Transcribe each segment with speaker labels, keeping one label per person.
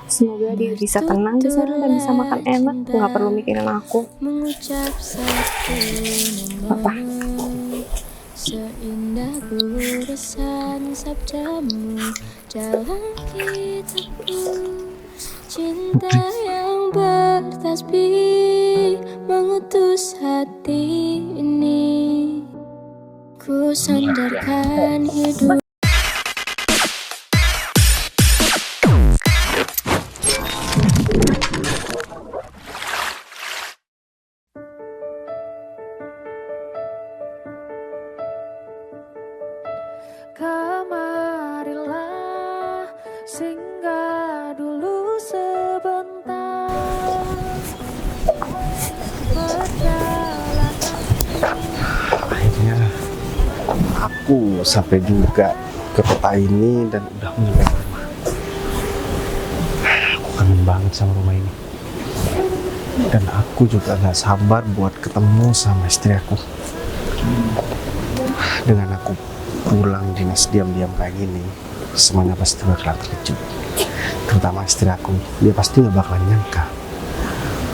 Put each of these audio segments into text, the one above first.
Speaker 1: Semoga dia bisa tenang di sana dan bisa makan enak, nggak perlu mikirin aku. Papa.
Speaker 2: Seindah goresan sabdamu, jalan kitaku, cinta yang bertasbih mengutus hati ini. Ku sandarkan hidup.
Speaker 3: Kemarilah singgah dulu sebentar.
Speaker 4: Akhirnya aku sampai juga ke kota ini dan udah mulai rumah. Aku kangen banget sama rumah ini. Dan aku juga gak sabar buat ketemu sama istri aku. Dengan aku pulang dinas diam-diam kayak gini, semuanya pasti bakalan terkejut. Terutama istri aku, dia pasti gak bakalan nyangka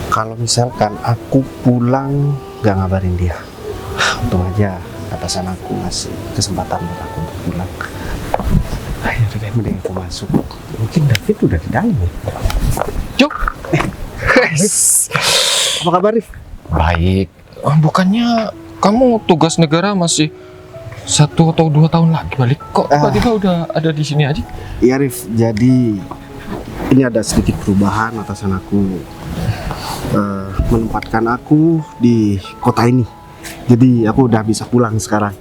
Speaker 4: kalau misalkan aku pulang gak ngabarin dia. Untung aja atasan aku ngasih kesempatan buat aku untuk pulang. Ayo deh, mending aku masuk. Mungkin David udah di dalam ya. Cuk. Apa kabar, Rif?
Speaker 5: Baik. Bukannya kamu tugas negara masih 1 atau 2 tahun lagi balik? Kok tiba-tiba udah ada di sini aja?
Speaker 4: Iya, Rif. Jadi ini ada sedikit perubahan. Atasan aku menempatkan aku di kota ini. Jadi aku udah bisa pulang sekarang.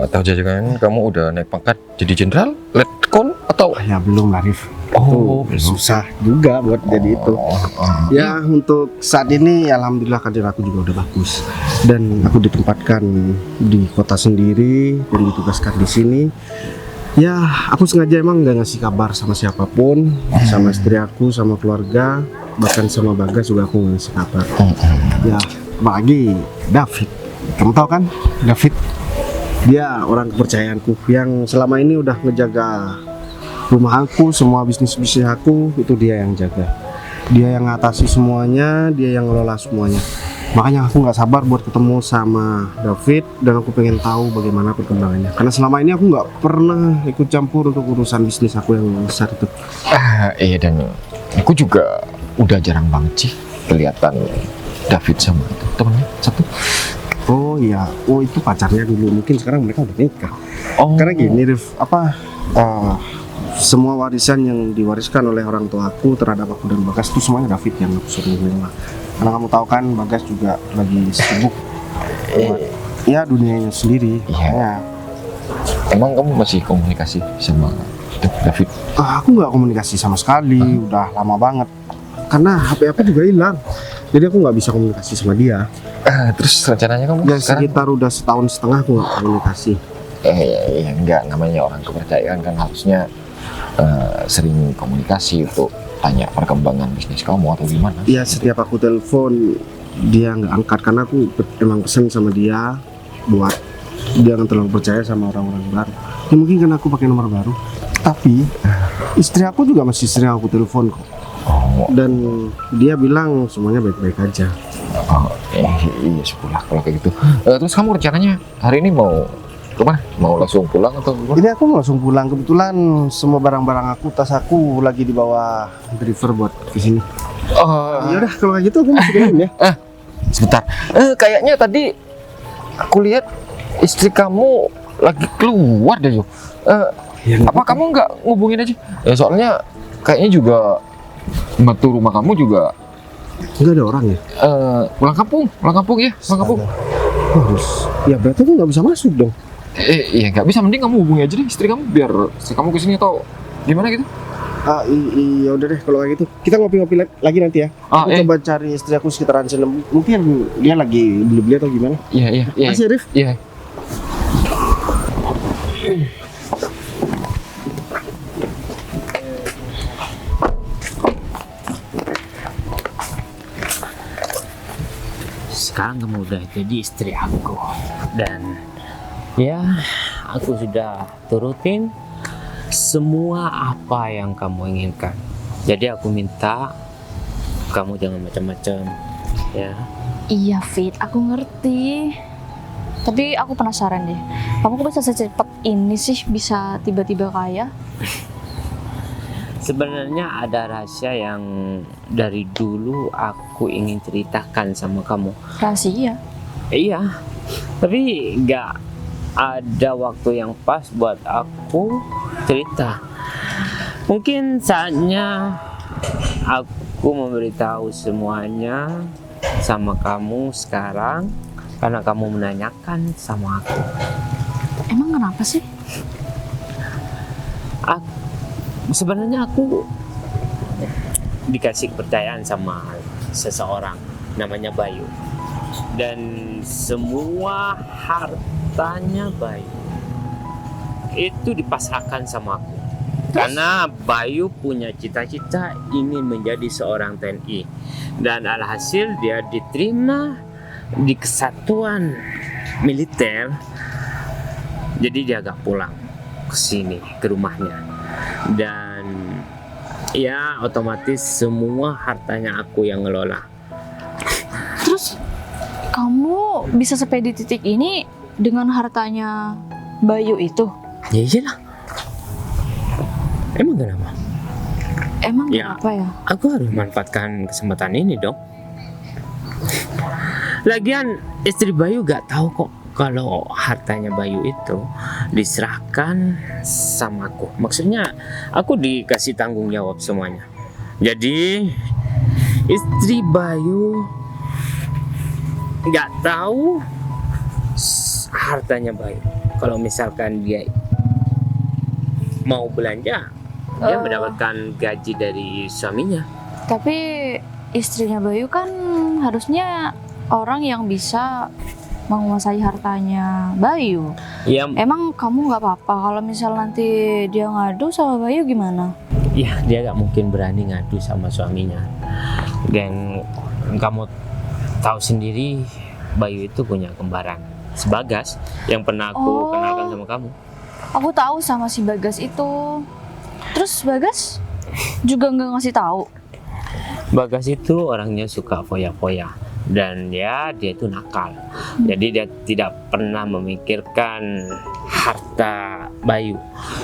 Speaker 5: Atau jangan kamu udah naik pangkat jadi jenderal, letkol atau?
Speaker 4: Ya belum lah, Rif.
Speaker 5: Oh,
Speaker 4: Itu susah juga buat jadi itu. Ya untuk saat ini alhamdulillah karir aku juga udah bagus. Dan aku ditempatkan di kota sendiri dan ditugaskan di sini. Ya aku sengaja emang nggak ngasih kabar sama siapapun, sama istri aku, sama keluarga, bahkan sama Bagas juga aku nggak ngasih kabar. Ya apalagi David. Kamu tahu kan David? Dia orang kepercayaanku yang selama ini udah ngejaga rumah aku, semua bisnis aku itu dia yang jaga. Dia yang ngatasi semuanya, dia yang ngelola semuanya. Makanya aku nggak sabar buat ketemu sama David dan aku pengen tahu bagaimana perkembangannya. Karena selama ini aku nggak pernah ikut campur untuk urusan bisnis aku yang besar itu.
Speaker 5: Iya, dan aku juga udah jarang banget sih kelihatan David sama itu temennya satu.
Speaker 4: Oh iya, oh itu pacarnya dulu. Mungkin sekarang mereka udah nikah.
Speaker 5: Oh.
Speaker 4: Karena gini, Rif, semua warisan yang diwariskan oleh orang tua aku terhadap aku dan Bagas itu semuanya David yang aku suruh nerima. Karena kamu tahu kan Bagas juga lagi sibuk buat ya dunianya sendiri.
Speaker 5: Iya. Emang kamu masih komunikasi sama David?
Speaker 4: Aku nggak komunikasi sama sekali, udah lama banget. Karena HP aku juga hilang, jadi aku nggak bisa komunikasi sama dia.
Speaker 5: Terus rencananya kamu
Speaker 4: Ya
Speaker 5: sekarang?
Speaker 4: sekitar udah setahun setengah aku nggak komunikasi.
Speaker 5: Ya, enggak, namanya orang kepercayaan kan harusnya sering komunikasi untuk tanya perkembangan bisnis kamu atau gimana.
Speaker 4: Ya setiap aku telepon dia nggak angkat karena aku emang pesen sama dia buat dia nggak terlalu percaya sama orang-orang baru. Ya mungkin karena aku pakai nomor baru. Tapi istri aku juga masih sering aku telepon kok. Dan dia bilang semuanya baik-baik aja.
Speaker 5: Iya, sepulah kalau kayak gitu. Terus kamu rencananya hari ini mau kemana? Mau langsung pulang atau gimana?
Speaker 4: Ini aku mau langsung pulang. Kebetulan semua barang-barang aku, tas aku lagi dibawa driver buat ke sini. Ya udah kalau kayak gitu aku masuk dalam ya.
Speaker 5: Sebentar. Kayaknya tadi aku lihat istri kamu lagi keluar deh, Yuk. Apa kamu nggak ngubungin aja? Ya soalnya kayaknya juga membantu rumah kamu juga
Speaker 4: nggak ada orang ya?
Speaker 5: pulang kampung ya, pulang kampung.
Speaker 4: Harus. Ya berarti aku nggak bisa masuk dong.
Speaker 5: Iya nggak bisa, mending kamu hubungi aja deh istri kamu biar istri kamu kesini atau gimana gitu.
Speaker 4: Iya udah deh kalau kayak gitu. Kita ngopi-ngopi lagi nanti ya. Aku coba cari istri aku sekitaran sini. Mungkin dia lagi beli-beli atau gimana?
Speaker 5: Iya.
Speaker 4: Masih Rif?
Speaker 5: Iya.
Speaker 6: Sekarang kamu udah jadi istri aku dan ya aku sudah turutin semua apa yang kamu inginkan. Jadi aku minta kamu jangan macam-macam, ya.
Speaker 7: Iya Fit, aku ngerti. Tapi aku penasaran deh, kamu kok bisa secepat ini sih bisa tiba-tiba kaya?
Speaker 6: Sebenarnya ada rahasia yang dari dulu aku ingin ceritakan sama kamu.
Speaker 7: Rahasia?
Speaker 6: Iya, tapi nggak ada waktu yang pas buat aku cerita. Mungkin saatnya aku memberitahu semuanya sama kamu sekarang karena kamu menanyakan sama aku.
Speaker 7: Emang kenapa sih?
Speaker 6: Sebenarnya aku dikasih kepercayaan sama seseorang namanya Bayu, dan semua hartanya Bayu itu dipasrahkan sama aku. Karena Bayu punya cita-cita ingin menjadi seorang TNI, dan alhasil dia diterima di kesatuan militer. Jadi dia agak pulang ke sini, ke rumahnya. Dan ya otomatis semua hartanya aku yang ngelola.
Speaker 7: Terus kamu bisa sampai di titik ini dengan hartanya Bayu itu?
Speaker 6: Ya iyalah. Emang kenapa?
Speaker 7: Emang
Speaker 6: Ya.
Speaker 7: kenapa ya?
Speaker 6: Aku harus manfaatkan kesempatan ini dong. Lagian istri Bayu gak tahu kok kalau hartanya Bayu itu diserahkan sama aku. Maksudnya aku dikasih tanggung jawab semuanya. Jadi istri Bayu gak tahu hartanya Bayu. Kalau misalkan dia mau belanja, dia mendapatkan gaji dari suaminya.
Speaker 7: Tapi istrinya Bayu kan harusnya orang yang bisa menguasai hartanya Bayu.
Speaker 6: Ya,
Speaker 7: Emang kamu nggak apa-apa kalau misal nanti dia ngadu sama Bayu gimana?
Speaker 6: ya dia gak mungkin berani ngadu sama suaminya. Dan kamu tahu sendiri Bayu itu punya kembaran, Sebagas, yang pernah aku kenalkan sama kamu.
Speaker 7: Aku tahu sama si Bagas itu. Terus Bagas juga nggak ngasih tahu.
Speaker 6: Bagas itu orangnya suka foya-foya, dan ya dia itu nakal. Jadi dia tidak pernah memikirkan harta Bayu.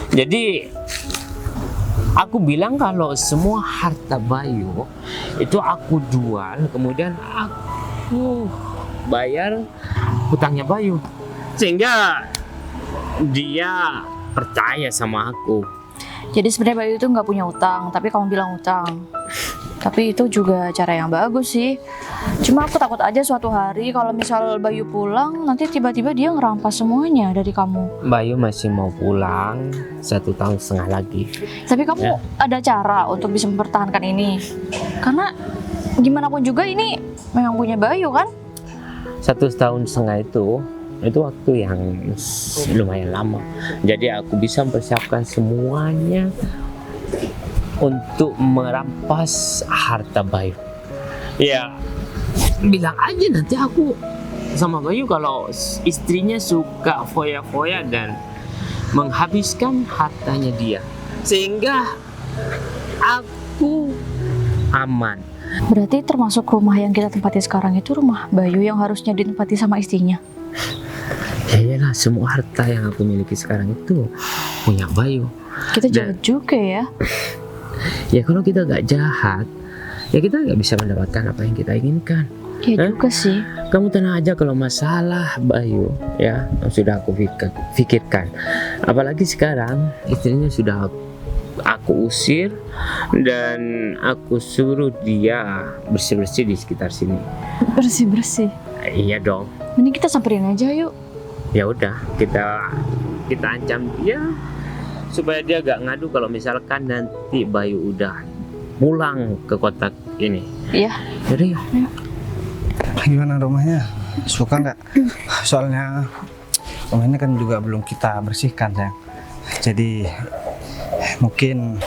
Speaker 6: Jadi aku bilang kalau semua harta Bayu itu aku jual, kemudian aku bayar hutangnya Bayu, sehingga dia percaya sama aku.
Speaker 7: Jadi sebenarnya Bayu itu nggak punya utang, tapi kamu bilang utang. Tapi itu juga cara yang bagus sih. Cuma aku takut aja suatu hari kalau misal Bayu pulang, nanti tiba-tiba dia ngerampas semuanya dari kamu.
Speaker 6: Bayu masih mau pulang 1,5 tahun lagi.
Speaker 7: Tapi kamu
Speaker 6: Ya.
Speaker 7: ada cara untuk bisa mempertahankan ini. Karena gimana pun juga ini memang punya Bayu kan?
Speaker 6: 1,5 tahun itu waktu yang lumayan lama. Jadi aku bisa mempersiapkan semuanya untuk merampas harta Bayu. Ya, bilang aja nanti aku sama Bayu kalau istrinya suka foya-foya dan menghabiskan hartanya dia, sehingga aku aman.
Speaker 7: Berarti termasuk rumah yang kita tempati sekarang itu rumah Bayu yang harusnya ditempati sama istrinya.
Speaker 6: Ya iyalah, semua harta yang aku miliki sekarang itu punya Bayu.
Speaker 7: Kita jahat juga ya.
Speaker 6: Ya kalau kita gak jahat, ya kita gak bisa mendapatkan apa yang kita inginkan.
Speaker 7: Ya juga sih.
Speaker 6: Kamu tenang aja kalau masalah Bayu, ya sudah aku pikirkan. Apalagi sekarang istrinya sudah aku usir dan aku suruh dia bersih-bersih di sekitar sini.
Speaker 7: Bersih-bersih.
Speaker 6: Iya dong.
Speaker 7: Mending kita samperin aja yuk.
Speaker 6: Ya udah, kita ancam dia supaya dia gak ngadu kalau misalkan nanti Bayu udah pulang ke kota ini.
Speaker 7: Iya.
Speaker 6: Jadi
Speaker 4: Gimana rumahnya? Suka nggak? Soalnya rumah ini kan juga belum kita bersihkan, sayang. Jadi mungkin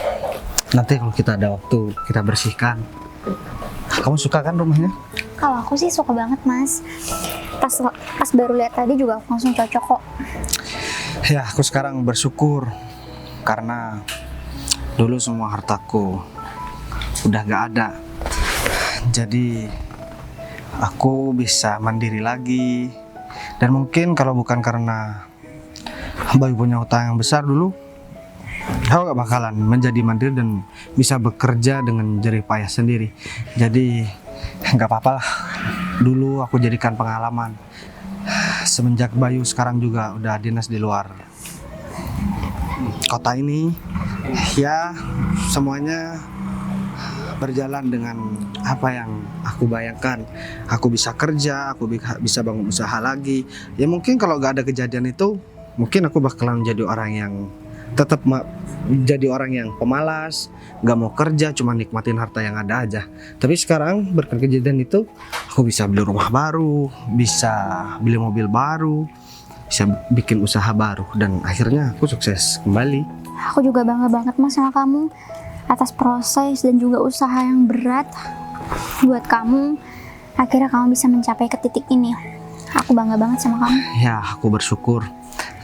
Speaker 4: nanti kalau kita ada waktu kita bersihkan. Kamu suka kan rumahnya?
Speaker 8: Kalau aku sih suka banget, Mas. Pas baru lihat tadi juga aku langsung cocok kok.
Speaker 4: Ya, aku sekarang bersyukur karena dulu semua hartaku udah gak ada. Jadi aku bisa mandiri lagi. Dan mungkin kalau bukan karena Bayu punya utang yang besar dulu, aku gak bakalan menjadi mandiri dan bisa bekerja dengan jerih payah sendiri. Jadi gak apa-apa lah, dulu aku jadikan pengalaman. Semenjak Bayu sekarang juga udah dinas di luar kota ini, ya semuanya berjalan dengan apa yang aku bayangkan. Aku bisa kerja, aku bisa bangun usaha lagi. Ya mungkin kalau gak ada kejadian itu, mungkin aku bakalan menjadi orang yang tetap jadi orang yang pemalas, gak mau kerja, cuma nikmatin harta yang ada aja. Tapi sekarang berkat kejadian itu, aku bisa beli rumah baru, bisa beli mobil baru, bisa bikin usaha baru, dan akhirnya aku sukses kembali.
Speaker 8: Aku juga bangga banget Mas sama kamu atas proses dan juga usaha yang berat buat kamu. Akhirnya kamu bisa mencapai ke titik ini. Aku bangga banget sama kamu.
Speaker 4: Ya, aku bersyukur.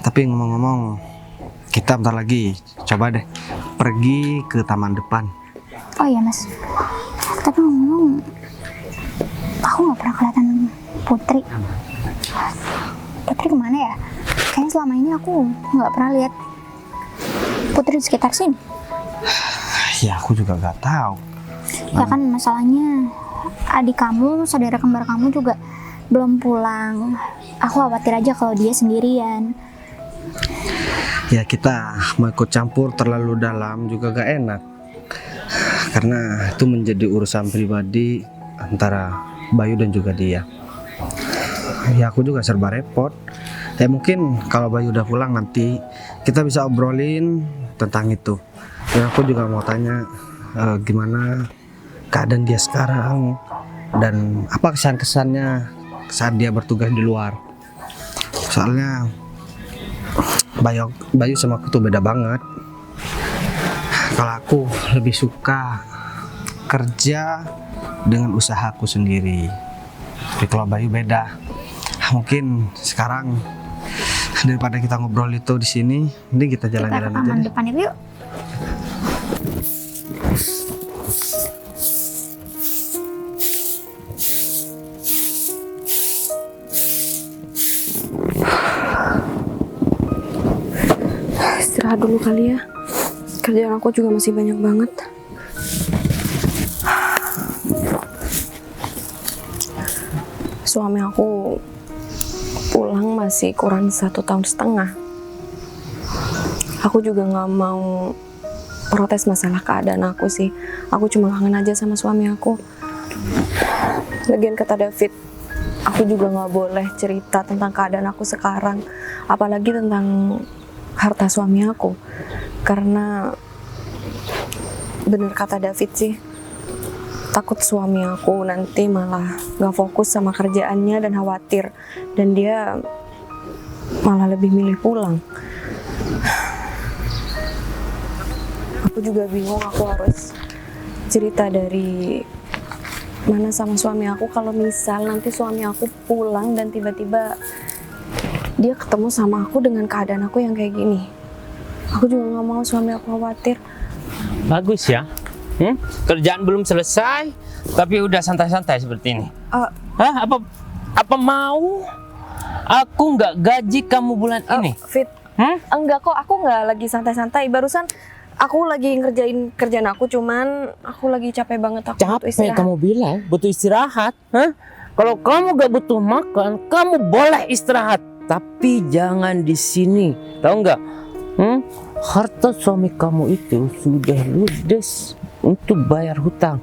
Speaker 4: Tapi ngomong-ngomong, kita bentar lagi coba deh pergi ke taman depan.
Speaker 8: Oh iya Mas, tapi ngomong-ngomong, aku gak pernah kelihatan Putri. Putri kemana ya? Kayaknya selama ini aku gak pernah lihat Putri di sekitar sini.
Speaker 4: Ya aku juga gak tahu.
Speaker 8: Ya kan masalahnya adik kamu, saudara kembar kamu juga belum pulang. Aku khawatir aja kalau dia sendirian.
Speaker 4: Ya kita mau ikut campur terlalu dalam juga gak enak, karena itu menjadi urusan pribadi antara Bayu dan juga dia. Ya aku juga serba repot. Ya mungkin kalau Bayu udah pulang nanti kita bisa obrolin tentang itu. Dan aku juga mau tanya gimana keadaan dia sekarang dan apa kesan-kesannya saat dia bertugas di luar. Soalnya Bayu sama aku tuh beda banget. Kalau aku lebih suka kerja dengan usahaku sendiri. Tapi kalau Bayu beda. Mungkin sekarang daripada kita ngobrol itu di sini, mending kita jalan-jalan aja deh.
Speaker 8: Depan itu yuk.
Speaker 1: Istirahat dulu kali ya. Kerjaan aku juga masih banyak banget. Suami aku pulang masih kurang 1,5 tahun. Aku juga nggak mau protes masalah keadaan aku sih. Aku cuma kangen aja sama suami aku. Lagian kata David, aku juga nggak boleh cerita tentang keadaan aku sekarang, apalagi tentang harta suami aku, karena bener kata David sih, takut suami aku nanti malah gak fokus sama kerjaannya dan khawatir, dan dia malah lebih milih pulang. Aku juga bingung aku harus cerita dari mana sama suami aku kalau misal nanti suami aku pulang dan tiba-tiba dia ketemu sama aku dengan keadaan aku yang kayak gini. Aku juga gak mau suami aku khawatir.
Speaker 6: Bagus ya. Kerjaan belum selesai, tapi udah santai-santai seperti ini. Hah? Apa mau aku nggak gaji kamu bulan ini?
Speaker 1: Fit, enggak kok, aku nggak lagi santai-santai. Barusan aku lagi ngerjain kerjaan aku, cuman aku lagi capek banget. Aku butuh
Speaker 6: Capek
Speaker 1: istirahat.
Speaker 6: kamu bilang butuh istirahat? Hah? Kalau kamu gak butuh makan, kamu boleh istirahat, tapi jangan di sini, tahu nggak? Harta suami kamu itu sudah ludes untuk bayar hutang.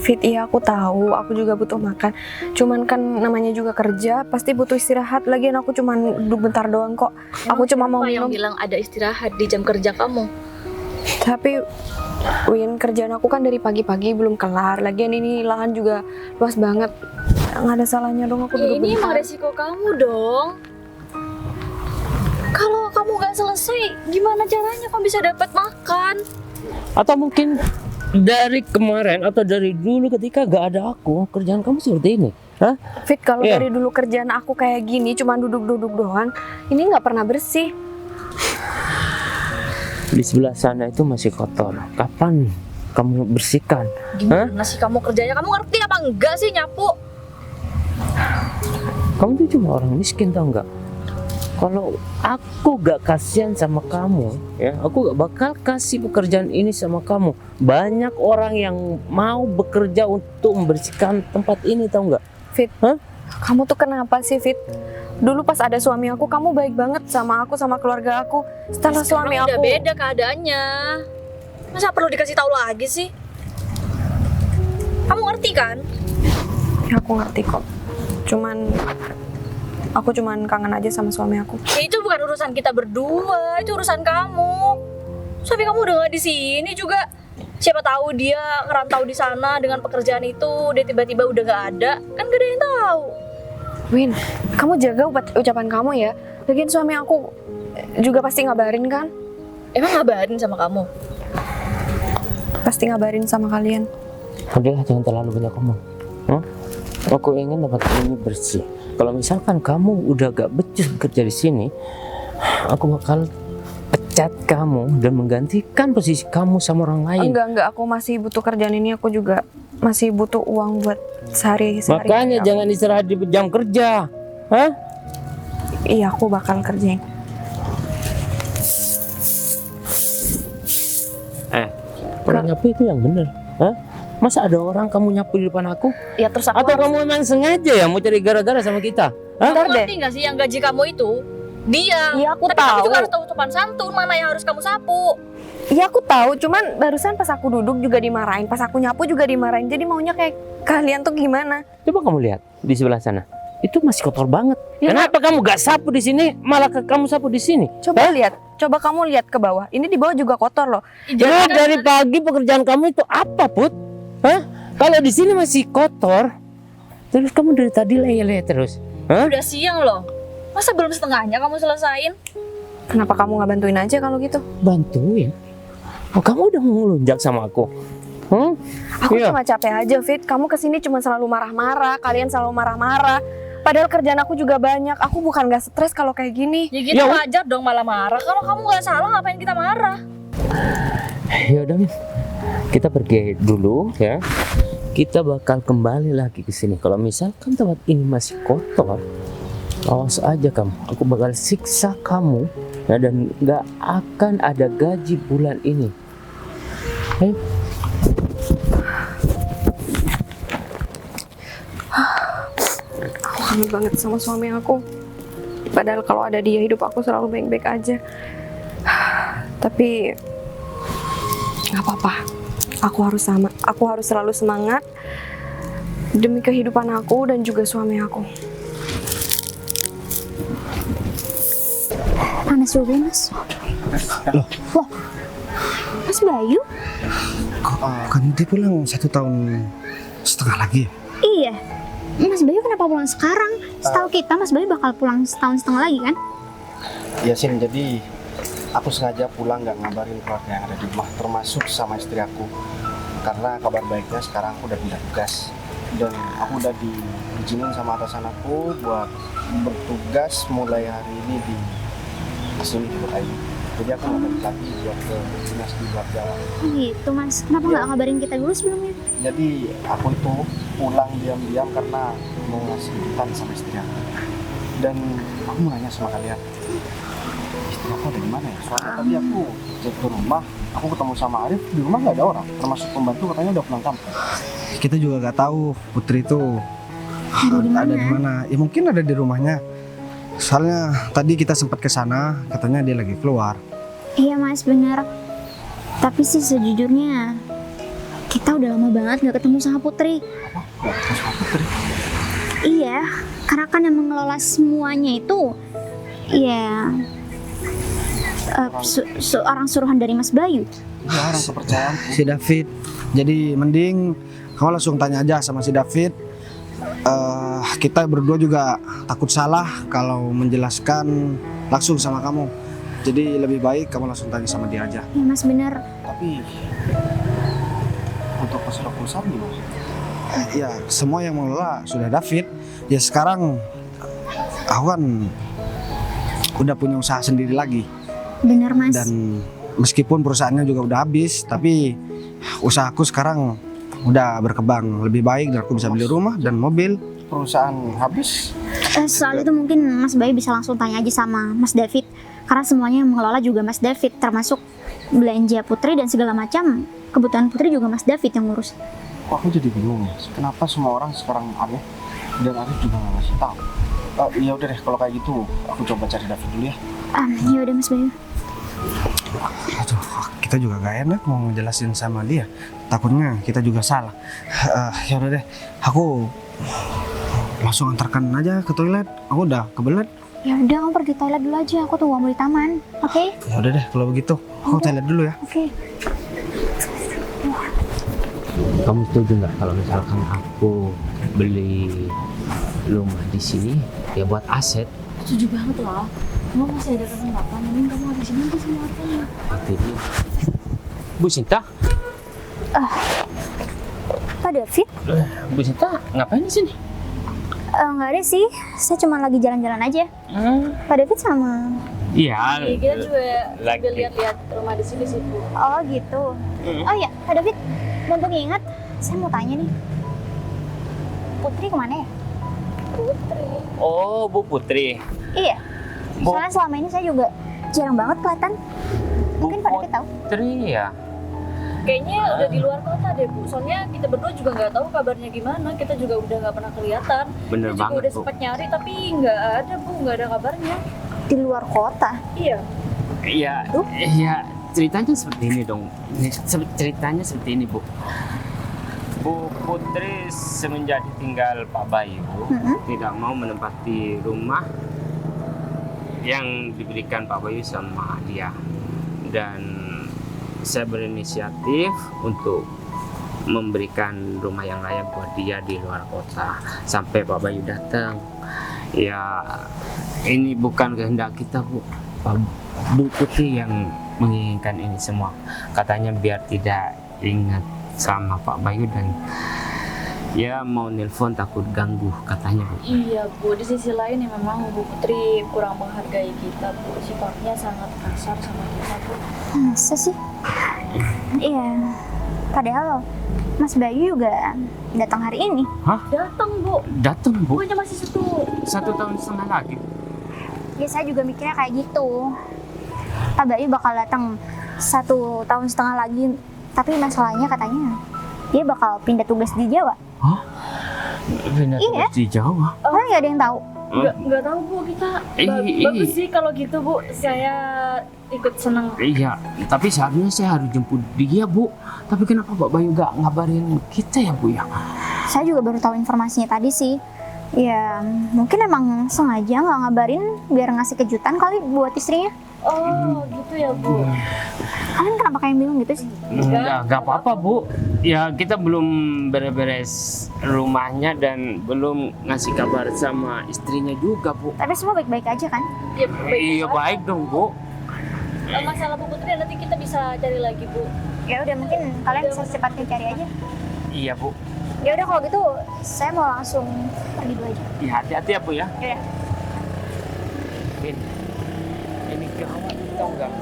Speaker 1: Fit, iya aku tahu, aku juga butuh makan. Cuman kan namanya juga kerja, pasti butuh istirahat. Lagian aku cuman duduk bentar doang kok. Aku cuma mau minum.
Speaker 7: Yang bilang ada istirahat di jam kerja kamu?
Speaker 1: Tapi Win, kerjaan aku kan dari pagi-pagi belum kelar. Lagian ini lahan juga luas banget. Nggak ada salahnya dong aku duduk
Speaker 7: Ini
Speaker 1: bentar.
Speaker 7: emang resiko kamu dong. Kalau kamu gak selesai, gimana caranya kamu bisa dapat makan?
Speaker 6: Atau mungkin dari kemarin atau dari dulu ketika gak ada aku, kerjaan kamu seperti ini? Hah?
Speaker 1: Fit, kalau
Speaker 6: Iya.
Speaker 1: dari dulu kerjaan aku kayak gini, cuma duduk-duduk doang, ini nggak pernah bersih.
Speaker 6: Di sebelah sana itu masih kotor. Kapan kamu bersihkan.
Speaker 7: Gimana sih kamu kerjanya? Kamu ngerti apa enggak sih nyapu?
Speaker 6: Kamu tuh cuma orang miskin, tau nggak? Kalau aku gak kasihan sama kamu, ya, aku gak bakal kasih pekerjaan ini sama kamu. Banyak orang yang mau bekerja untuk membersihkan tempat ini, tau nggak?
Speaker 1: Fit, kamu tuh kenapa sih, Fit? Dulu pas ada suami aku, kamu baik banget sama aku, sama keluarga aku. Setelah suami
Speaker 7: Sekarang
Speaker 1: aku,
Speaker 7: udah beda keadaannya. Masa perlu dikasih tahu lagi sih? Kamu ngerti kan?
Speaker 1: Ya, aku ngerti kok. Aku cuman kangen aja sama suami aku.
Speaker 7: Ya, itu bukan urusan kita berdua, itu urusan kamu. Suami kamu udah gak di sini juga. Siapa tahu dia ngerantau di sana dengan pekerjaan itu, dia tiba-tiba udah gak ada, kan gak ada yang tahu.
Speaker 1: Win, kamu jaga ucapan kamu ya. Lagian suami aku juga pasti ngabarin kan?
Speaker 7: Emang ngabarin sama kamu?
Speaker 1: Pasti ngabarin sama kalian.
Speaker 6: Udah, jangan terlalu banyak ngomong. Aku ingin tempat ini bersih. Kalau misalkan kamu udah gak becus bekerja di sini, aku bakal pecat kamu dan menggantikan posisi kamu sama orang lain.
Speaker 1: Enggak, aku masih butuh kerjaan ini. Aku juga masih butuh uang buat sehari-hari.
Speaker 6: Makanya jangan istirahat di jam kerja. Hah?
Speaker 1: Iya, aku bakal kerjain.
Speaker 6: Kalau nyapu itu yang bener. Hah? Masa ada orang kamu nyapu di depan aku?
Speaker 7: Ya terus aku
Speaker 6: Atau kamu memang sengaja ya mau cari gara-gara sama kita? Hah?
Speaker 7: kamu ngerti gak sih yang gaji kamu itu? Dia.
Speaker 1: Iya, aku
Speaker 7: Tapi kamu
Speaker 1: tahu.
Speaker 7: juga harus tahu sopan santun, mana yang harus kamu sapu.
Speaker 1: Iya, aku tahu. Cuman barusan pas aku duduk juga dimarahin, pas aku nyapu juga dimarahin. Jadi maunya kayak kalian tuh gimana?
Speaker 6: Coba kamu lihat di sebelah sana. Itu masih kotor banget.
Speaker 1: Ya,
Speaker 6: Kenapa kamu gak sapu di sini, malah kamu sapu di sini?
Speaker 1: Coba lihat. Coba kamu lihat ke bawah. Ini di bawah juga kotor loh.
Speaker 6: Terus dari pagi pekerjaan kamu itu apa, Put? Hah? Kalau di sini masih kotor, terus kamu dari tadi lele terus. Hah?
Speaker 7: Udah siang loh. Masa belum setengahnya kamu selesain?
Speaker 1: Kenapa kamu nggak bantuin aja kalau gitu?
Speaker 6: Bantuin? Oh, kamu udah ngelunjak sama aku?
Speaker 1: Aku
Speaker 6: Iya.
Speaker 1: cuma capek aja, Fit. Kamu kesini cuma selalu marah-marah. Kalian selalu marah-marah. Padahal kerjaan aku juga banyak. Aku bukan gak stres kalau kayak gini.
Speaker 7: Ya gitu
Speaker 6: Ya,
Speaker 7: wajar dong malah marah. Kalau kamu nggak salah ngapain kita marah?
Speaker 6: Ya udah, Min. Kita pergi dulu ya. Kita bakal kembali lagi ke sini. Kalau misalkan tempat ini masih kotor, awas aja kamu. Aku bakal siksa kamu ya, dan nggak akan ada gaji bulan ini.
Speaker 1: Aku kangen banget sama suami aku. Padahal kalau ada dia, hidup aku selalu baik-baik aja. Tapi nggak apa-apa. Aku harus selalu semangat demi kehidupan aku dan juga suami aku.
Speaker 8: Panas juga, Mas.
Speaker 4: Loh,
Speaker 8: Wah, Mas Bayu?
Speaker 4: kan dia pulang 1 tahun setengah lagi ya?
Speaker 8: Iya. Mas Bayu kenapa pulang sekarang? Setahu kita Mas Bayu bakal pulang setahun setengah lagi kan?
Speaker 4: Ya Sin, jadi aku sengaja pulang nggak ngabarin keluarga yang ada di rumah, termasuk sama istri aku. Karena kabar baiknya sekarang aku udah pindah tugas. Dan aku udah diizinin sama atasan aku buat bertugas mulai hari ini di sini di kota ini. Jadi aku nggak balik lagi buat ke dinas di luar Jawa.
Speaker 8: Gitu Mas. Kenapa nggak kabarin kita dulu sebelumnya?
Speaker 4: Jadi aku itu pulang diam-diam karena mau ngasih hutan sama istri aku. Dan aku mau nanya sama kalian, istri aku ada di mana ya? Soalnya tadi aku cek ke rumah, aku ketemu sama Arif, di rumah nggak ada orang, termasuk pembantu katanya udah pulang kampung. Kita juga nggak tahu Putri itu ada di mana. Ya mungkin ada di rumahnya. Soalnya tadi kita sempat ke sana, katanya dia lagi keluar.
Speaker 8: Iya Mas, benar. Tapi sih sejujurnya kita udah lama banget nggak ketemu sama Putri. Iya, karena kan yang mengelola semuanya itu ya seorang suruhan dari Mas Bayu.
Speaker 4: Dia orang kepercayaan si David. Jadi mending kamu langsung tanya aja sama si David. Kita berdua juga takut salah kalau menjelaskan langsung sama kamu. Jadi lebih baik kamu langsung tanya sama dia aja.
Speaker 8: Iya Mas, benar.
Speaker 4: Tapi untuk masalah perusahaan gimana? Ya semua yang mengelola sudah David. Ya sekarang aku kan udah punya usaha sendiri lagi.
Speaker 8: Benar Mas.
Speaker 4: Dan meskipun perusahaannya juga udah habis, tapi usahaku sekarang udah berkembang lebih baik dan aku bisa beli rumah dan mobil. Perusahaan habis.
Speaker 8: Soal itu mungkin Mas Bayu bisa langsung tanya aja sama Mas David. Karena semuanya yang mengelola juga Mas David, termasuk belanja Putri dan segala macam kebutuhan Putri juga Mas David yang ngurus.
Speaker 4: Kok aku jadi bingung ya, kenapa semua orang sekarang aneh dan Arif juga nggak ngasih tahu. Ya udah deh, kalau kayak gitu aku coba cari David dulu ya.
Speaker 8: Ya udah Mas Bayu.
Speaker 4: Aduh, kita juga gak enak mau ngejelasin sama dia. Takutnya kita juga salah. Ya udah deh, aku langsung antarkan aja ke toilet. Aku udah kebelet.
Speaker 8: Ya udah, kamu pergi toilet dulu aja. Aku tunggu kamu di taman. Oke?
Speaker 4: Ya udah deh, kalau begitu aku toilet dulu ya.
Speaker 8: Oke.
Speaker 6: Kamu setuju nggak kalau misalkan aku beli rumah di sini ya buat aset?
Speaker 7: Setuju banget lah. Kamu masih ada kesempatan, mending kamu habisin aja semua hartanya.
Speaker 6: Artinya, Bu Sinta,
Speaker 8: Pak David?
Speaker 6: Bu Sinta ngapain di sini?
Speaker 8: Nggak ada sih. Saya cuma lagi jalan-jalan aja. Pak David sama...
Speaker 6: Iya.
Speaker 7: Kita juga
Speaker 6: Lagi.
Speaker 7: sambil lihat-lihat rumah di sini sih, Bu.
Speaker 8: Oh gitu. Oh iya, Pak David. Mumpung ingat, saya mau tanya nih. Putri kemana ya?
Speaker 6: Oh, Bu Putri.
Speaker 8: Iya.
Speaker 6: Bu-
Speaker 8: Soalnya selama ini saya juga jarang banget kelihatan. Mungkin Pak David tahu.
Speaker 6: Putri ya.
Speaker 7: Kayaknya udah di luar kota deh, Bu. Soalnya kita berdua juga nggak tahu kabarnya gimana. Kita juga udah nggak pernah kelihatan.
Speaker 6: Bener
Speaker 7: Kita juga
Speaker 6: banget,
Speaker 7: udah
Speaker 6: Bu.
Speaker 7: sempat nyari, tapi nggak ada, Bu. Nggak ada kabarnya.
Speaker 8: Di luar kota.
Speaker 7: Iya.
Speaker 6: Iya, iya. Ceritanya seperti ini dong. Ceritanya seperti ini, Bu. Bu Putri semenjak ditinggal Pak Bayu tidak mau menempati rumah yang diberikan Pak Bayu sama dia, dan saya berinisiatif untuk memberikan rumah yang layak buat dia di luar kota sampai Pak Bayu datang. Ya, ini bukan kehendak kita, Bu. Bu Putri yang menginginkan ini semua. Katanya biar tidak ingat sama Pak Bayu dan ya mau nelpon takut ganggu katanya, Bu.
Speaker 7: Iya, Bu. Di sisi lain ya memang Bu Putri kurang menghargai kita, Bu. Sifatnya sangat kasar sama kita, Bu.
Speaker 8: Masa sih? Iya. Padahal Mas Bayu juga datang hari ini.
Speaker 7: Datang, Bu.
Speaker 6: Datang, Bu.
Speaker 7: Bukannya masih
Speaker 6: 1,5 tahun lagi.
Speaker 8: Ya saya juga mikirnya kayak gitu. Pak Bayu bakal datang 1,5 tahun lagi. Tapi masalahnya katanya dia bakal pindah tugas di Jawa.
Speaker 6: Pindah
Speaker 8: Iya.
Speaker 6: tugas di Jawa.
Speaker 8: Orang nggak ada yang tahu.
Speaker 7: Nggak tahu, Bu. Kita bagus sih kalau gitu, Bu. Saya ikut senang.
Speaker 6: Iya, tapi seharusnya saya harus jemput dia, Bu. Tapi kenapa Pak Bayu gak ngabarin kita ya, Bu ya?
Speaker 8: Saya juga baru tahu informasinya tadi sih. Ya mungkin emang sengaja nggak ngabarin biar ngasih kejutan kali buat istrinya.
Speaker 7: Oh, gitu ya, Bu.
Speaker 8: Kalian kenapa kayak bingung gitu sih?
Speaker 6: Enggak apa-apa, Bu. Ya kita belum beres rumahnya dan belum ngasih kabar sama istrinya juga, Bu.
Speaker 8: Tapi semua baik-baik aja kan?
Speaker 7: Ya,
Speaker 6: Iya baik dong, Bu.
Speaker 7: Masalah Bu Putri nanti kita bisa cari lagi, Bu.
Speaker 8: Ya udah mungkin kalian bisa secepatnya cari aja.
Speaker 6: Iya, Bu.
Speaker 8: Ya udah kalau gitu saya mau langsung pergi dulu aja.
Speaker 6: Ya, hati-hati ya, Bu ya.
Speaker 8: Ya udah.
Speaker 6: Vin, ini gawat, tau nggak?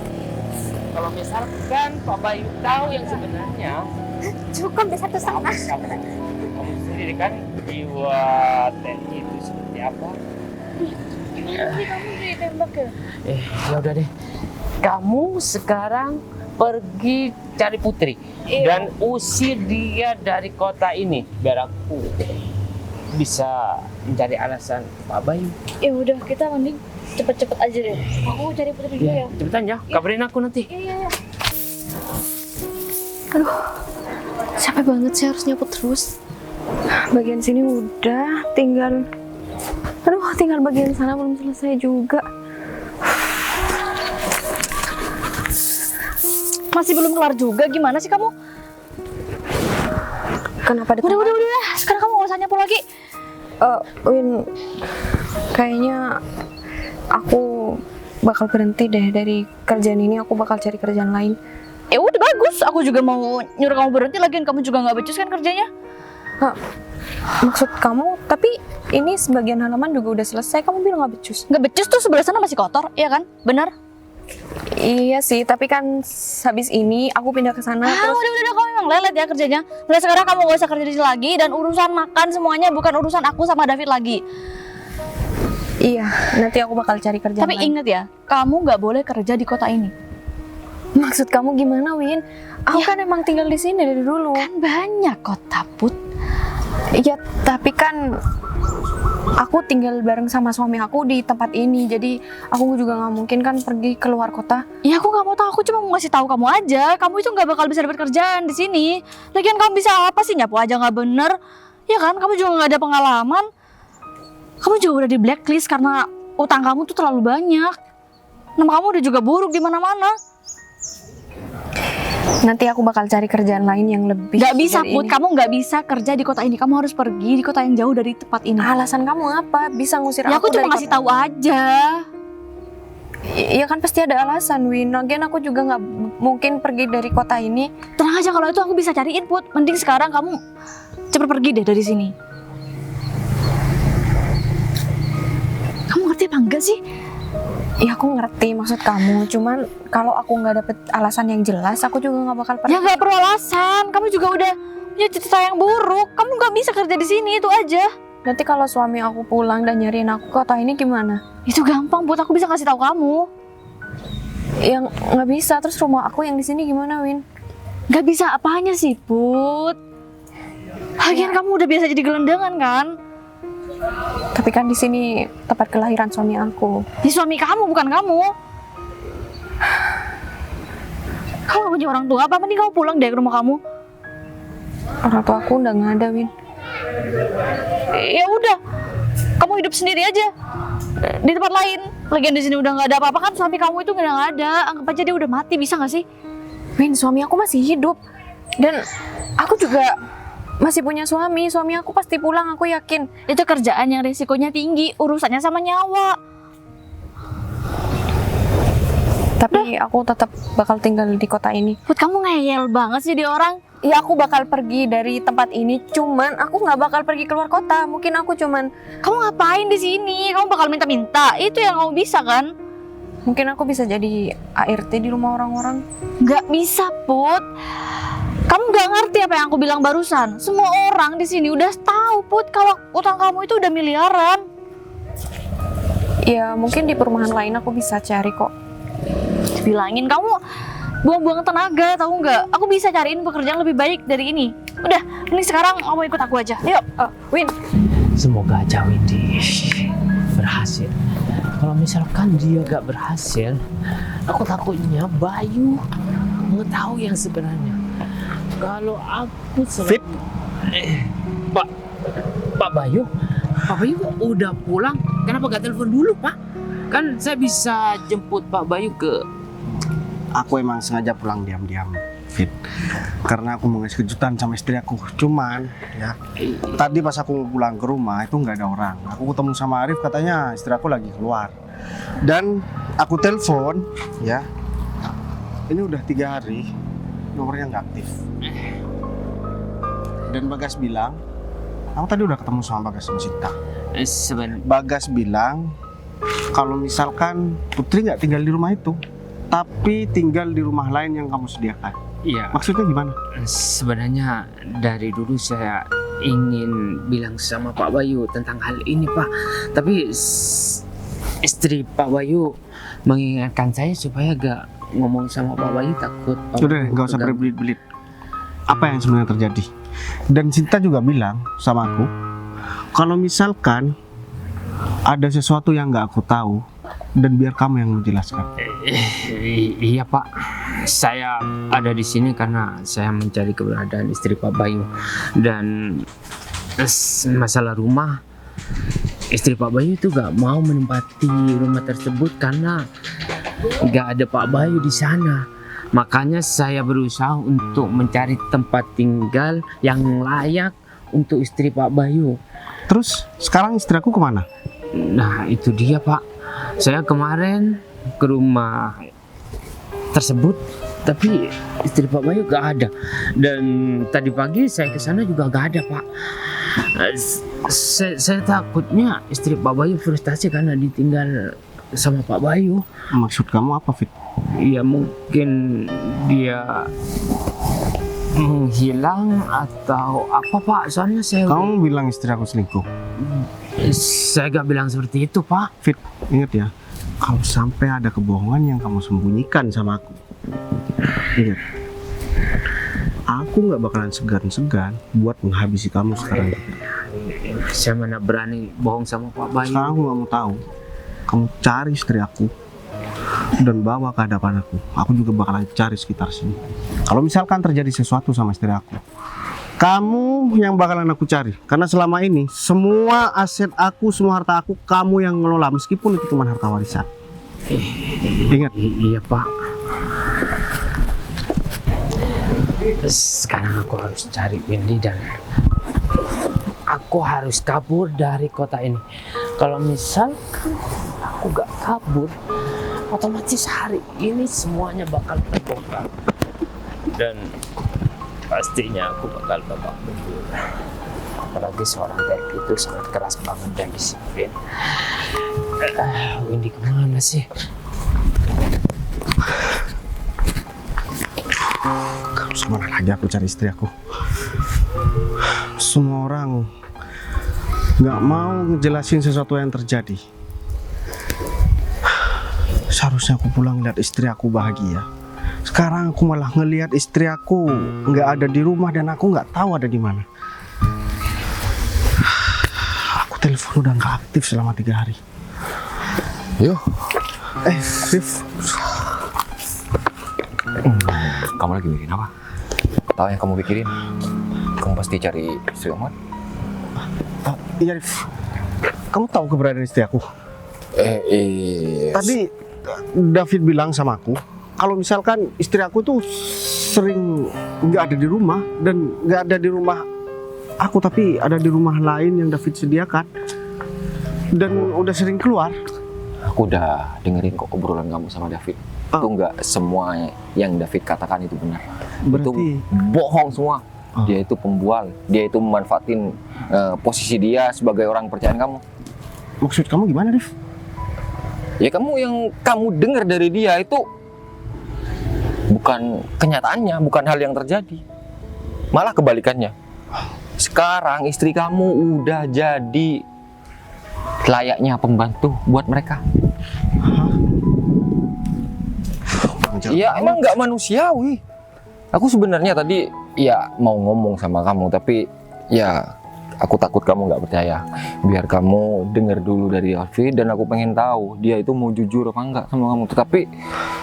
Speaker 6: Kalau misalkan Pak Bayu tahu yang sebenarnya,
Speaker 8: Cukup deh 1,5.
Speaker 6: kamu sendiri kan jiwa TNI itu seperti apa?
Speaker 7: Nanti kamu ditembak ya?
Speaker 6: Ya udah deh. Kamu sekarang pergi cari Putri dan usir dia dari kota ini biar aku bisa mencari alasan Pak Bayu.
Speaker 7: Ya udah, kita mending cepet-cepet aja deh. Aku cari Putri dulu ya.
Speaker 6: Cepetan ya, kabarin aku nanti.
Speaker 7: Iya.
Speaker 1: Aduh, capek banget sih harus nyapu terus. Bagian sini udah, tinggal bagian sana belum selesai juga.
Speaker 7: Masih belum kelar juga, gimana sih kamu?
Speaker 1: Kenapa
Speaker 7: Udah. Sekarang kamu gak usah nyapu lagi.
Speaker 1: Win, kayaknya aku bakal berhenti deh dari kerjaan ini. Aku bakal cari kerjaan lain.
Speaker 7: Ya udah bagus, aku juga mau nyuruh kamu berhenti lagian kamu juga nggak becus kan kerjanya?
Speaker 1: Maksud kamu, tapi ini sebagian halaman juga udah selesai. Kamu bilang nggak becus?
Speaker 7: Nggak becus tuh sebelah sana masih kotor, iya kan? Bener?
Speaker 1: Iya sih, tapi kan habis ini aku pindah ke sana terus.
Speaker 7: Udah kamu memang lelet ya kerjanya. Mulai sekarang kamu gak usah kerja di sini lagi dan urusan makan semuanya bukan urusan aku sama David lagi.
Speaker 1: Iya, nanti aku bakal cari kerjaan
Speaker 7: Tapi
Speaker 1: lain.
Speaker 7: ingat ya, kamu gak boleh kerja di kota ini.
Speaker 1: Maksud kamu gimana, Win? Aku kan emang tinggal di sini dari dulu.
Speaker 7: Kan banyak kota, Put.
Speaker 1: Iya, tapi kan aku tinggal bareng sama suami aku di tempat ini, jadi aku juga nggak mungkin kan pergi keluar kota.
Speaker 7: Ya aku nggak mau tahu, aku cuma mau ngasih tahu kamu aja. Kamu itu nggak bakal bisa dapat kerjaan di sini. Lagian kamu bisa apa sih, nyapu aja nggak bener? Ya kan, kamu juga nggak ada pengalaman. Kamu juga udah di blacklist karena utang kamu tuh terlalu banyak. Nama kamu udah juga buruk di mana-mana.
Speaker 1: Nanti aku bakal cari kerjaan lain yang lebih.
Speaker 7: Gak bisa,
Speaker 1: dari
Speaker 7: Put.
Speaker 1: ini.
Speaker 7: Kamu nggak bisa kerja di kota ini. Kamu harus pergi di kota yang jauh dari tempat ini.
Speaker 1: Alasan kamu apa? Bisa ngusir
Speaker 7: Ya aku
Speaker 1: dari
Speaker 7: cuma ngasih
Speaker 1: kota
Speaker 7: tahu aja.
Speaker 1: Iya kan pasti ada alasan, Win. Lagian aku juga nggak mungkin pergi dari kota ini.
Speaker 7: Tenang aja, kalau itu aku bisa cariin, Put. Mending sekarang kamu cepet pergi deh dari sini. Kamu ngerti apa enggak sih?
Speaker 1: Ya aku ngerti maksud kamu, cuman kalau aku nggak dapet alasan yang jelas, aku juga nggak bakal pergi.
Speaker 7: Ya nggak perlu alasan. Kamu juga udah punya cerita yang buruk. Kamu nggak bisa kerja di sini, itu aja.
Speaker 1: Nanti kalau suami aku pulang dan nyariin aku ke kota ini gimana?
Speaker 7: Itu gampang, Put. Aku bisa kasih tahu kamu.
Speaker 1: Yang nggak bisa, terus rumah aku yang di sini gimana, Win?
Speaker 7: Nggak bisa apanya sih, Put? Lagian kamu udah biasa jadi gelendangan kan?
Speaker 1: Tapi kan di sini tempat kelahiran suami aku.
Speaker 7: Di suami kamu, bukan kamu. Kamu gak punya orang tua apa? Mending kamu pulang deh ke rumah kamu.
Speaker 1: Orang tua aku udah nggak ada, Win.
Speaker 7: Ya udah, kamu hidup sendiri aja di tempat lain. Lagian di sini udah nggak ada apa-apa kan, suami kamu itu udah nggak ada. Anggap aja dia udah mati, bisa nggak sih?
Speaker 1: Win, suami aku masih hidup. Dan aku juga masih punya suami. Suami aku pasti pulang, aku yakin.
Speaker 7: Itu kerjaan yang resikonya tinggi, urusannya sama nyawa.
Speaker 1: Tapi aku tetap bakal tinggal di kota ini.
Speaker 7: Put, kamu ngeyel banget sih di orang.
Speaker 1: Ya aku bakal pergi dari tempat ini, cuman aku nggak bakal pergi keluar kota. Mungkin aku cuman,
Speaker 7: Kamu ngapain di sini? Kamu bakal minta-minta. Itu yang kamu bisa kan?
Speaker 1: mungkin aku bisa jadi ART di rumah orang-orang.
Speaker 7: Nggak bisa, Put. Kamu nggak ngerti apa yang aku bilang barusan. Semua orang di sini udah tahu, Put, kalau utang kamu itu udah miliaran.
Speaker 1: Ya mungkin di perumahan lain aku bisa cari kok.
Speaker 7: Bilangin kamu buang-buang tenaga, tahu nggak? Aku bisa cariin pekerjaan lebih baik dari ini. Udah, ini sekarang kamu ikut aku aja. Yuk,
Speaker 1: Win,
Speaker 6: Semoga aja Windy berhasil. Kalau misalkan dia gak berhasil, aku takutnya Bayu mengetahui yang sebenarnya. Kalau aku
Speaker 4: Fit.
Speaker 6: Pak Bayu udah pulang. Kenapa gak telepon dulu, Pak? Kan saya bisa jemput Pak Bayu ke.
Speaker 4: Aku emang sengaja pulang diam-diam, Fit. Karena aku mau ngasih kejutan sama istri aku. Cuman, ya, tadi pas aku mau pulang ke rumah itu nggak ada orang. Aku ketemu sama Arif, katanya istri aku lagi keluar. Dan aku telepon, ya. Ini udah 3 hari, nomornya nggak aktif. Dan Bagas bilang, aku tadi udah ketemu sama Bagas dan Cinta.
Speaker 6: Sebenarnya
Speaker 4: Bagas bilang, kalau misalkan Putri nggak tinggal di rumah itu, tapi tinggal di rumah lain yang kamu sediakan.
Speaker 6: iya.
Speaker 4: Maksudnya gimana?
Speaker 6: Sebenarnya dari dulu saya ingin bilang sama Pak Bayu tentang hal ini, Pak. Tapi istri Pak Bayu mengingatkan saya supaya gak ngomong sama Pak Bayu, takut Pak
Speaker 4: Udah,
Speaker 6: Bayu
Speaker 4: nggak usah
Speaker 6: terganggu.
Speaker 4: berbelit-belit. Apa yang sebenarnya terjadi? Dan Cinta juga bilang sama aku, kalau misalkan ada sesuatu yang nggak aku tahu, dan biar kamu yang menjelaskan.
Speaker 6: Iya, Pak. Saya ada di sini karena saya mencari keberadaan istri Pak Bayu. Dan masalah rumah, istri Pak Bayu itu gak mau menempati rumah tersebut karena gak ada Pak Bayu di sana. Makanya saya berusaha untuk mencari tempat tinggal yang layak untuk istri Pak Bayu.
Speaker 4: Terus sekarang istri aku kemana?
Speaker 6: Nah, itu dia, Pak. Saya kemarin ke rumah tersebut, tapi istri Pak Bayu gak ada. Dan tadi pagi saya ke sana juga gak ada, Pak. Saya takutnya istri Pak Bayu frustasi karena ditinggal sama Pak Bayu.
Speaker 4: Maksud kamu apa, Fit?
Speaker 6: Ya mungkin dia menghilang atau apa Pak? Soalnya
Speaker 4: Kamu bilang istri aku selingkuh.
Speaker 6: saya gak bilang seperti itu Pak.
Speaker 4: Fit, ingat ya, kalau sampai ada kebohongan yang kamu sembunyikan sama aku, ingat, aku nggak bakalan segan-segan buat menghabisi kamu sekarang.
Speaker 6: Saya mana berani bohong sama Pak Bayu.
Speaker 4: Sekarang aku nggak mau tahu. Kamu cari istri aku dan bawa ke hadapan aku. Aku juga bakalan cari sekitar sini. Kalau misalkan terjadi sesuatu sama istri aku, kamu yang bakalan aku cari. Karena selama ini semua aset aku, semua harta aku, kamu yang ngelola, meskipun itu cuma harta warisan. Ingat.
Speaker 6: Iya Pak. Sekarang aku harus cari Windy dan aku harus kabur dari kota ini. Kalau misalkan aku gak kabur, otomatis hari ini semuanya bakal terbongkar dan pastinya aku bakal babak belur. Apalagi seorang kayak itu sangat keras banget dan disiplin. Windy kemana sih?
Speaker 4: Terus kemana lagi aku cari istri aku? Semua orang nggak mau ngejelasin sesuatu yang terjadi. Seharusnya aku pulang lihat istri aku bahagia. Sekarang aku malah ngelihat istri aku nggak ada di rumah dan aku nggak tahu ada di mana. Aku telepon udah nggak aktif selama 3 hari.
Speaker 5: Yo,
Speaker 4: Rif,
Speaker 5: kamu lagi mikirin apa? Tahu yang kamu pikirin? Kamu pasti cari istri Omar.
Speaker 4: iya Rif. Kamu tahu keberadaan istri aku? Tadi David bilang sama aku, kalau misalkan istri aku tuh sering nggak ada di rumah dan nggak ada di rumah aku, tapi ada di rumah lain yang David sediakan dan udah sering keluar.
Speaker 5: Aku udah dengerin kok obrolan kamu sama David. Itu nggak semua yang David katakan itu benar.
Speaker 4: Berarti
Speaker 5: Itu bohong semua. Dia itu pembual. Dia itu memanfaatin posisi dia sebagai orang kepercayaan kamu.
Speaker 4: maksud kamu gimana, Rif?
Speaker 5: Ya kamu yang kamu dengar dari dia itu bukan kenyataannya, bukan hal yang terjadi. Malah kebalikannya. Sekarang istri kamu udah jadi layaknya pembantu buat mereka. Iya emang nggak manusiawi. Aku sebenarnya tadi ya mau ngomong sama kamu, tapi ya aku takut kamu nggak percaya. Biar kamu dengar dulu dari Alfi, dan aku pengen tahu dia itu mau jujur apa enggak sama kamu. Tetapi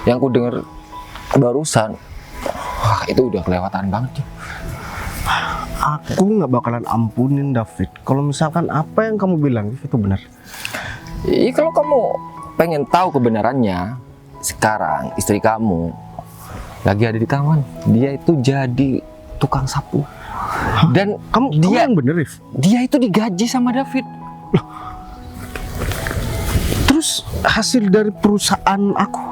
Speaker 5: yang aku dengar barusan, wah itu udah kelewatan banget.
Speaker 4: Aku nggak bakalan ampunin David kalau misalkan apa yang kamu bilang itu benar.
Speaker 5: Iya kalau kamu pengen tahu kebenarannya, sekarang istri kamu lagi ada di taman. Dia itu jadi tukang sapu. Dan
Speaker 4: Kamu yang bener, Rif?
Speaker 5: dia itu digaji sama David.
Speaker 4: Terus hasil dari perusahaan aku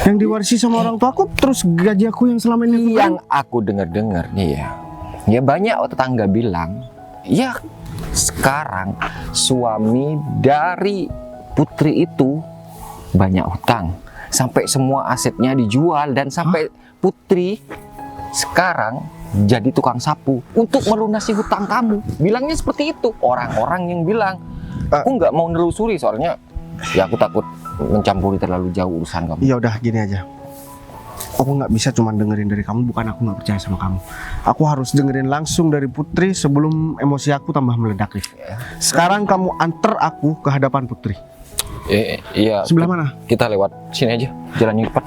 Speaker 4: yang diwarisi sama orang tua aku, terus gaji aku yang selama ini aku
Speaker 5: Yang aku dengar-dengar nih ya banyak tetangga bilang, ya sekarang suami dari Putri itu banyak hutang, sampai semua asetnya dijual, dan sampai Putri sekarang jadi tukang sapu untuk melunasi hutang kamu. Bilangnya seperti itu orang-orang yang bilang. Aku nggak mau nelusuri soalnya ya aku takut mencampuri terlalu jauh urusan kamu.
Speaker 4: Ya udah gini aja. Aku nggak bisa cuma dengerin dari kamu, bukan aku nggak percaya sama kamu. Aku harus dengerin langsung dari Putri sebelum emosi aku tambah meledak, Rif. Sekarang kamu antar aku ke hadapan Putri.
Speaker 5: Iya.
Speaker 4: Sebelah mana?
Speaker 5: Kita lewat sini aja, jalan cepat.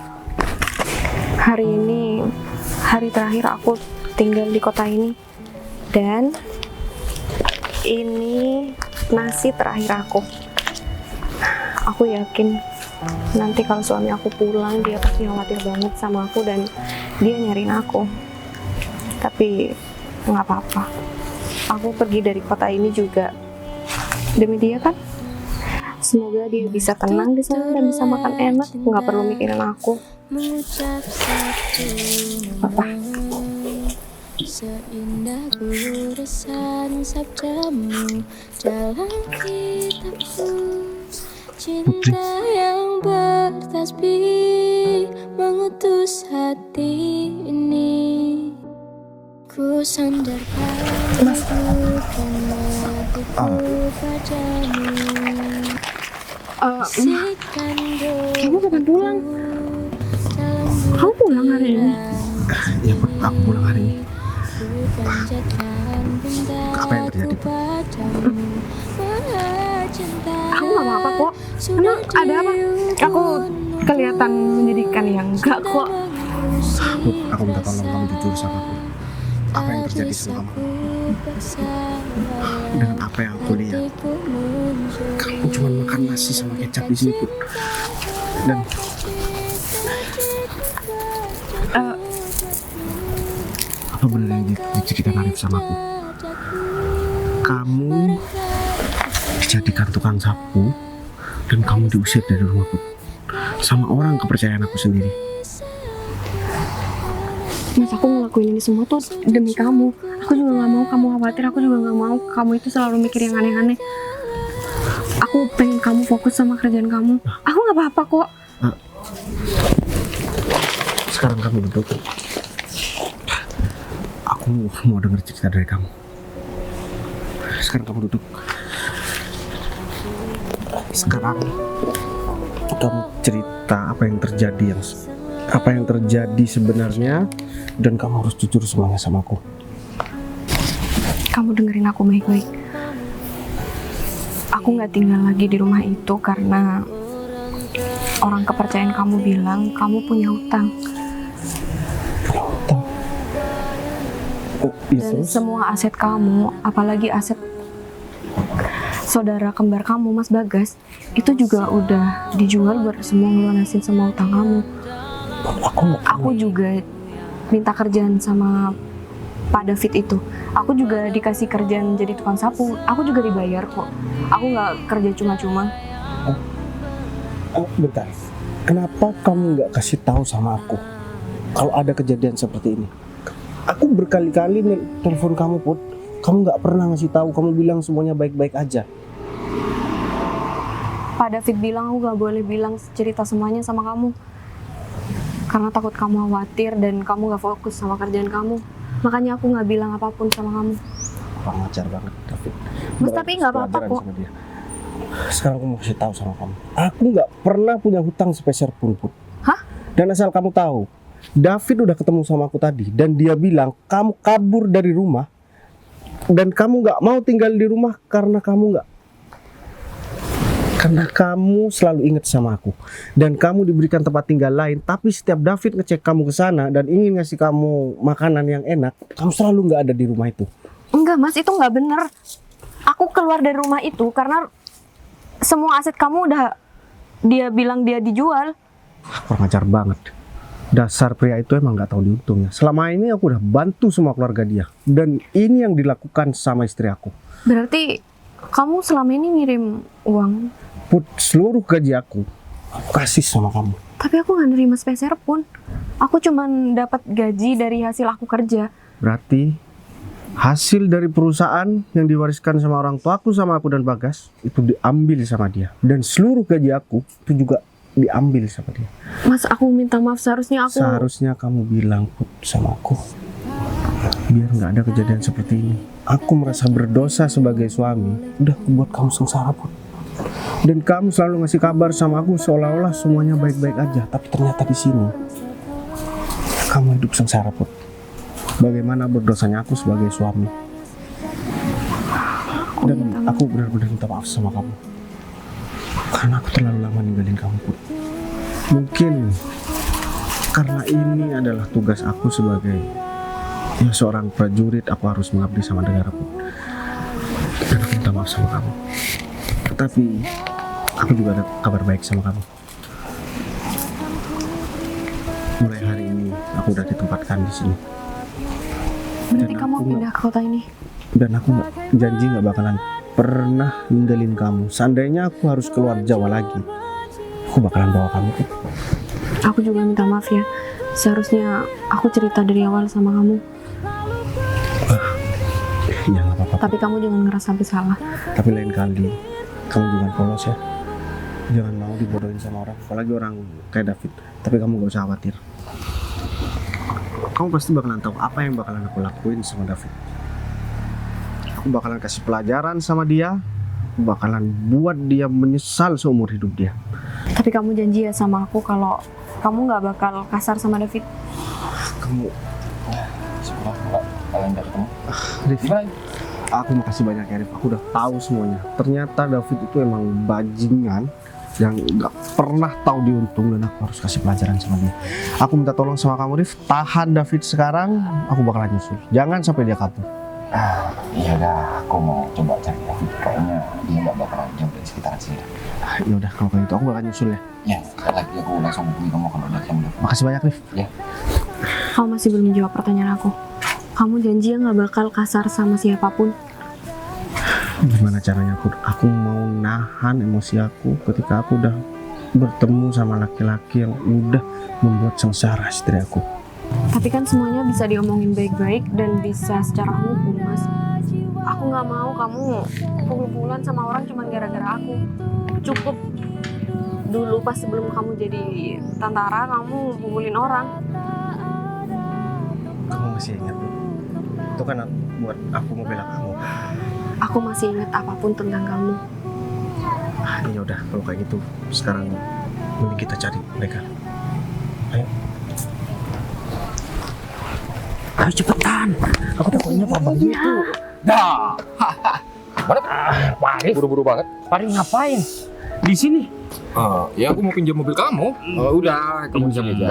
Speaker 1: Hari ini hari terakhir aku tinggal di kota ini, dan ini nasib terakhir aku. Aku yakin nanti kalau suami aku pulang, dia pasti khawatir banget sama aku dan dia nyariin aku. Tapi nggak apa-apa, aku pergi dari kota ini juga demi dia kan. Semoga dia bisa tenang di sana dan bisa makan enak, nggak perlu mikirin aku. Apa?
Speaker 2: Seindah goresan sabdamu dalam kitabku, Cinta yang bertasbih mengutus hati ini. Ku sandarkan hidupku padamu. Bisikan
Speaker 1: Kamu kapan pulang? Kamu pulang hari ini?
Speaker 4: Ya Put, aku pulang hari ini. Apa yang terjadi, Put?
Speaker 1: Aku gak apa-apa kok. Emang ada apa? Aku kelihatan menyedihkan ya? Enggak kok.
Speaker 4: Put, aku minta tolong kamu jujur sama aku. Apa yang terjadi sama kamu? Dengan apa yang aku lihat, kamu cuma makan nasi sama kecap di sini, Put. Dan apa benar yang diceritakan Arif sama aku? Kamu dijadikan tukang sapu dan kamu diusir dari rumahku sama orang kepercayaan aku sendiri.
Speaker 1: Mas, aku ngelakuin ini semua tuh demi kamu. Aku juga gak mau kamu khawatir. Aku juga gak mau kamu itu selalu mikir yang aneh-aneh. Aku pengen kamu fokus sama kerjaan kamu. Aku gak apa-apa kok.
Speaker 4: Sekarang kamu duduk. Aku mau dengar cerita dari kamu. Sekarang kamu duduk. Sekarang kamu cerita apa yang terjadi sebenarnya, dan kamu harus jujur semuanya sama aku.
Speaker 1: Kamu dengerin aku baik-baik. Aku gak tinggal lagi di rumah itu karena orang kepercayaan kamu bilang kamu punya hutang. Dan semua aset kamu, apalagi aset saudara kembar kamu, Mas Bagas, itu juga udah dijual buat semua ngelunasin semua hutang kamu. Aku juga minta kerjaan sama Pak David itu. Aku juga dikasih kerjaan jadi tukang sapu. Aku juga dibayar kok. Aku nggak kerja cuma-cuma.
Speaker 4: Bentar. Kenapa kamu nggak kasih tahu sama aku kalau ada kejadian seperti ini? Aku berkali-kali telepon kamu, Put. Kamu nggak pernah ngasih tahu. Kamu bilang semuanya baik-baik aja.
Speaker 1: Pak David bilang aku nggak boleh bilang cerita semuanya sama kamu karena takut kamu khawatir dan kamu nggak fokus sama kerjaan kamu. Makanya aku nggak bilang apapun sama kamu.
Speaker 4: Kurang ajar banget, David.
Speaker 1: Mas, tapi nggak apa-apa kok.
Speaker 4: Sekarang aku mau kasih tahu sama kamu. Aku nggak pernah punya hutang sepeser pun, Put.
Speaker 1: Hah?
Speaker 4: Dan asal kamu tahu, David udah ketemu sama aku tadi dan dia bilang kamu kabur dari rumah dan kamu nggak mau tinggal di rumah karena kamu selalu ingat sama aku dan kamu diberikan tempat tinggal lain, tapi setiap David ngecek kamu ke sana dan ingin ngasih kamu makanan yang enak, kamu selalu nggak ada di rumah itu.
Speaker 1: Enggak, Mas, itu nggak bener. Aku keluar dari rumah itu karena semua aset kamu udah dia bilang dia dijual.
Speaker 4: Kurang ajar banget. Dasar pria itu emang nggak tahu diuntungnya. Selama ini aku udah bantu semua keluarga dia dan ini yang dilakukan sama istri aku.
Speaker 1: Berarti kamu selama ini ngirim uang?
Speaker 4: Put, seluruh gaji aku kasih sama kamu.
Speaker 1: Tapi aku nggak nerima sepeser pun. Aku cuman dapat gaji dari hasil aku kerja.
Speaker 4: Berarti hasil dari perusahaan yang diwariskan sama orang tua aku sama aku dan Bagas itu diambil sama dia. Dan seluruh gaji aku itu juga diambil sama dia.
Speaker 1: Mas, aku minta maaf. Seharusnya
Speaker 4: kamu bilang, Put, sama aku biar nggak ada kejadian seperti ini. Aku merasa berdosa sebagai suami. Udah buat kamu sengsara, Put. Dan kamu selalu ngasih kabar sama aku seolah-olah semuanya baik-baik aja. Tapi ternyata di sini kamu hidup sengsara, Put. Bagaimana berdosanya aku sebagai suami. Dan aku benar-benar minta maaf sama kamu karena aku terlalu lama ninggalin kamu, Put. Mungkin karena ini adalah tugas aku sebagai seorang prajurit, aku harus mengabdi sama negara, Put. Dan aku minta maaf sama kamu. Tetapi aku juga ada kabar baik sama kamu. Mulai hari ini aku udah ditempatkan di sini.
Speaker 1: berarti kamu pindah ke kota ini.
Speaker 4: Dan aku janji nggak bakalan pernah ninggalin kamu. Seandainya aku harus keluar Jawa lagi, aku bakalan bawa kamu, Put.
Speaker 1: Aku juga minta maaf ya. Seharusnya aku cerita dari awal sama kamu.
Speaker 4: Ya nggak apa-apa.
Speaker 1: Tapi kamu jangan ngerasa bersalah.
Speaker 4: Tapi lain kali kamu jangan polos ya. Jangan mau dibodohin sama orang, apalagi orang kayak David. Tapi kamu gak usah khawatir. Kamu pasti bakalan tahu apa yang bakalan aku lakuin sama David. Aku bakalan kasih pelajaran sama dia. Aku bakalan buat dia menyesal seumur hidup dia.
Speaker 1: Tapi kamu janji ya sama aku kalau kamu nggak bakal kasar sama David.
Speaker 4: Kamu,
Speaker 5: Syukurlah nggak kalian dari kamu.
Speaker 4: Rif, aku makasih banyak ya Rif. Aku udah tahu semuanya. Ternyata David itu emang bajingan yang nggak pernah tahu diuntung, dan aku harus kasih pelajaran sama dia. Aku minta tolong sama kamu Rif, tahan David sekarang. Aku bakalan nyusul. Jangan sampai dia kabur.
Speaker 5: Iya dah, aku mau coba cari David. Kayaknya dia nggak bakalan jauh dari sekitaran sini.
Speaker 4: Ya udah, kalau kayak gitu aku bakal nyusul ya.
Speaker 5: Ya, sekali lagi aku langsung hubungi kamu kalau udah ketemu David.
Speaker 4: Makasih banyak Rif.
Speaker 5: Ya.
Speaker 1: Kamu masih belum menjawab pertanyaan aku. Kamu janji ya nggak bakal kasar sama siapapun.
Speaker 4: Gimana caranya aku mau nahan emosi aku ketika aku udah bertemu sama laki-laki yang udah membuat sengsara istri aku.
Speaker 1: Tapi kan semuanya bisa diomongin baik-baik dan bisa secara hukum, Mas. Aku nggak mau kamu pukul-pukulan sama orang cuma gara-gara aku. Cukup dulu pas sebelum kamu jadi tentara, kamu pukulin orang.
Speaker 4: Kamu masih ingat tuh? Itu kan buat aku mau bela kamu.
Speaker 1: Aku masih ingat apapun tentang kamu.
Speaker 4: Ya udah, kalau kayak gitu sekarang mending kita cari mereka. Ayo. Ayo cepetan. Aku takutnya Pak Bayu itu.
Speaker 5: Dah. Mana?
Speaker 6: Pak Arif,
Speaker 5: Buru-buru banget.
Speaker 6: Pak Arif ngapain? Di sini?
Speaker 5: Ya aku mau pinjam mobil kamu. Udah, kamu bisa pinjam.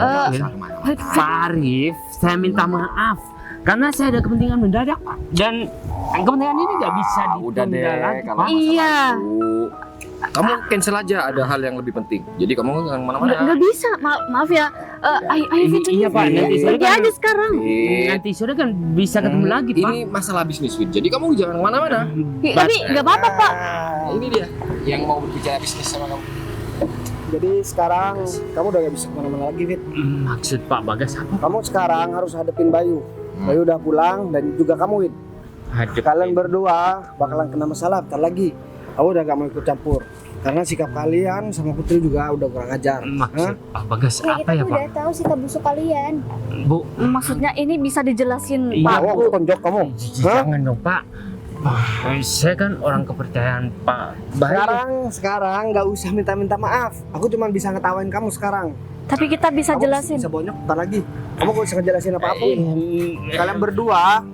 Speaker 6: Pak Arif, saya minta maaf karena saya ada kepentingan mendadak, Pak. Dan kepentingan ini nggak bisa
Speaker 5: Udah
Speaker 6: ditunda
Speaker 5: deh,
Speaker 6: lagi,
Speaker 5: kalau
Speaker 6: Pak.
Speaker 5: masalah
Speaker 7: Iya.
Speaker 5: itu, kamu cancel aja, ada hal yang lebih penting. Jadi kamu jangan kemana-mana.
Speaker 7: Nggak bisa, maaf ya. Ayo Fit,
Speaker 6: Iya, Pak. Nanti sore
Speaker 7: pergi
Speaker 6: kan,
Speaker 7: aja sekarang.
Speaker 6: nanti sore kan bisa ketemu lagi, Pak.
Speaker 5: Ini masalah bisnis, Fit. Jadi kamu jangan kemana-mana.
Speaker 7: Tapi nggak apa-apa, Pak.
Speaker 5: Ini dia yang mau berbicara bisnis sama kamu.
Speaker 4: Jadi sekarang kamu udah gak bisa kemana-mana lagi, Fit.
Speaker 6: Maksud Pak Bagas apa?
Speaker 4: Kamu sekarang harus hadapin Bayu. Bayu udah pulang dan juga kamu, Win. Kalian berdua bakalan kena masalah bentar lagi. Kamu udah gak mau ikut campur. Karena sikap kalian sama Putri juga udah kurang ajar.
Speaker 6: Maksud Pak Bagas apa ya, Pak?
Speaker 8: udah tahu sikap busuk kalian.
Speaker 6: Bu,
Speaker 7: Maksudnya ini bisa dijelasin,
Speaker 6: Iya,
Speaker 7: Pak.
Speaker 4: Oh, tonjok kamu.
Speaker 6: jangan dong, Pak. Saya kan orang kepercayaan Pak Bayu.
Speaker 4: Sekarang nggak usah minta maaf. Aku cuma bisa ngetawain kamu sekarang.
Speaker 7: Tapi kita bisa
Speaker 4: Kamu
Speaker 7: jelasin.
Speaker 4: bisa bonyok bentar lagi. Kamu gak usah ngejelasin apapun. Kalian berdua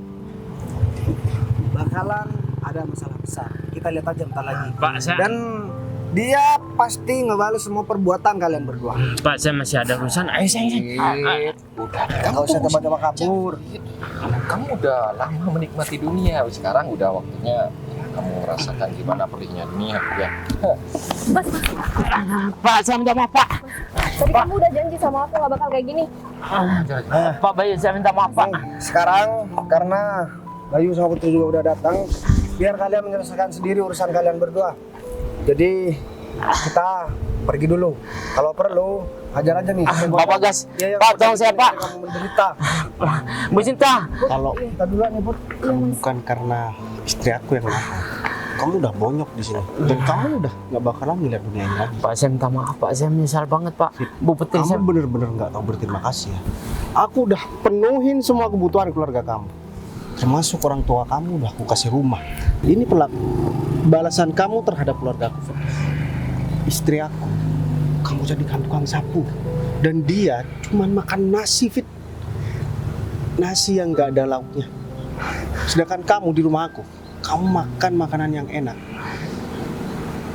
Speaker 4: bakalan ada masalah besar. Kita lihat aja bentar lagi.
Speaker 6: Pak,
Speaker 4: Dan dia pasti ngebales semua perbuatan kalian berdua.
Speaker 6: Pak, saya masih ada urusan. Ayo, saya.
Speaker 5: Udah,
Speaker 4: Gak usah coba-coba kabur.
Speaker 5: Kamu udah lama menikmati dunia. Sekarang udah waktunya kamu merasakan gimana perihnya dunia, ya.
Speaker 6: Pak, saya minta maaf, Pak.
Speaker 1: Tadi kamu udah janji sama aku nggak bakal kayak gini.
Speaker 6: Pak Bayu, saya minta maaf, Pak.
Speaker 4: Sekarang karena Bayu sama Putri juga udah datang, biar kalian menyelesaikan sendiri urusan kalian berdua. Jadi kita pergi dulu. Kalau perlu hajar aja nih.
Speaker 6: Pak Bagas,
Speaker 4: Ya,
Speaker 6: Pak, tolong saya, Pak.
Speaker 4: Kamu menderita.
Speaker 6: Bu Cinta.
Speaker 4: Kalau kita duluan nih, Put. Kamu bukan karena istri aku yang kenapa. Kamu udah bonyok di sini. Dan kamu udah nggak bakalan ngeliat dunia ini lagi.
Speaker 6: Pak, saya minta maaf, Pak. Saya menyesal banget, Pak. Bu Putri, saya...
Speaker 4: Kamu bener-bener nggak tahu berterima kasih ya. Aku udah penuhin semua kebutuhan keluarga kamu. Termasuk orang tua kamu udah aku kasih rumah. Ini balasan kamu terhadap keluarga aku. Istri aku, kamu jadikan tukang sapu. Dan dia cuman makan nasi, Fit. Nasi yang nggak ada lauknya. Sedangkan kamu di rumah aku, kamu makan makanan yang enak.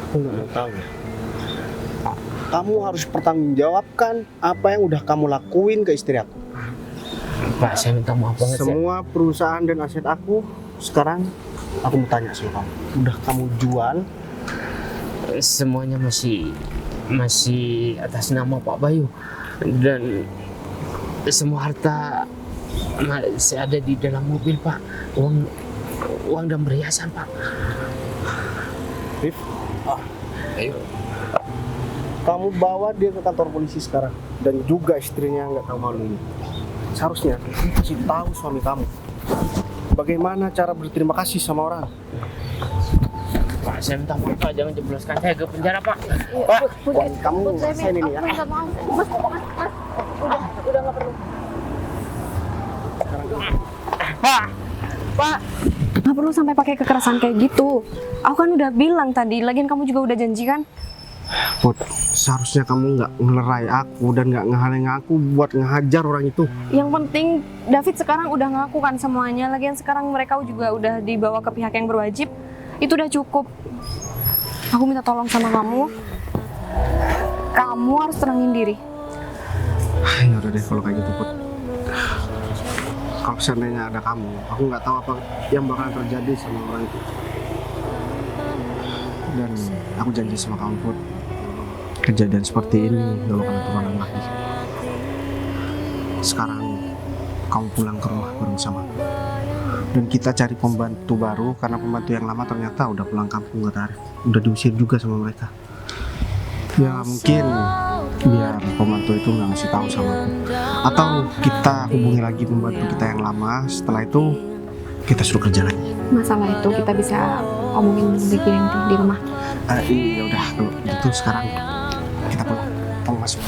Speaker 4: Aku nggak mau tahu ya. Kamu harus bertanggungjawabkan apa yang udah kamu lakuin ke istri aku.
Speaker 6: Pak, saya minta maaf banget.
Speaker 4: Semua perusahaan dan aset aku sekarang aku mau tanya sama kamu. Udah kamu jual?
Speaker 6: Semuanya masih atas nama Pak Bayu. Dan semua harta masih ada di dalam mobil, Pak. Uang dan perhiasan, Pak.
Speaker 4: Rif,
Speaker 5: Ayo.
Speaker 4: kamu bawa dia ke kantor polisi sekarang. Dan juga istrinya nggak tahu malu ini. Seharusnya kamu kasih tahu suami kamu bagaimana cara berterima kasih sama orang.
Speaker 6: Pak, saya minta maaf Pak, jangan jebloskan saya ke penjara Pak. Pak,
Speaker 4: Kamu saya ini ya.
Speaker 1: Udah nggak perlu.
Speaker 6: Pak.
Speaker 1: Nggak perlu sampai pakai kekerasan kayak gitu. Aku kan udah bilang tadi, lagian kamu juga udah janji kan?
Speaker 4: Put, seharusnya kamu nggak ngelerai aku dan nggak ngehalang aku buat ngehajar orang itu.
Speaker 1: Yang penting David sekarang udah ngaku kan semuanya. Lagian sekarang mereka juga udah dibawa ke pihak yang berwajib. Itu udah cukup. Aku minta tolong sama kamu. Kamu harus tenangin diri.
Speaker 4: Ya udah deh kalau kayak gitu, Put. Kalau seandainya ada kamu, aku nggak tahu apa yang bakal terjadi sama orang itu. Dan aku janji sama kamu, Put, kejadian seperti ini gak bakal terulang lagi. Sekarang kamu pulang ke rumah bareng sama aku. Dan kita cari pembantu baru karena pembantu yang lama ternyata udah pulang kampung, kata Arif. Udah diusir juga sama mereka. Ya mungkin biar pembantu itu nggak ngasih tahu sama aku. Atau kita hubungi lagi pembantu kita yang lama. Setelah itu kita suruh kerja lagi.
Speaker 1: Masalah itu kita bisa omongin sedikit di rumah.
Speaker 4: Iya udah kalau gitu sekarang kita pulang. Kamu masuk.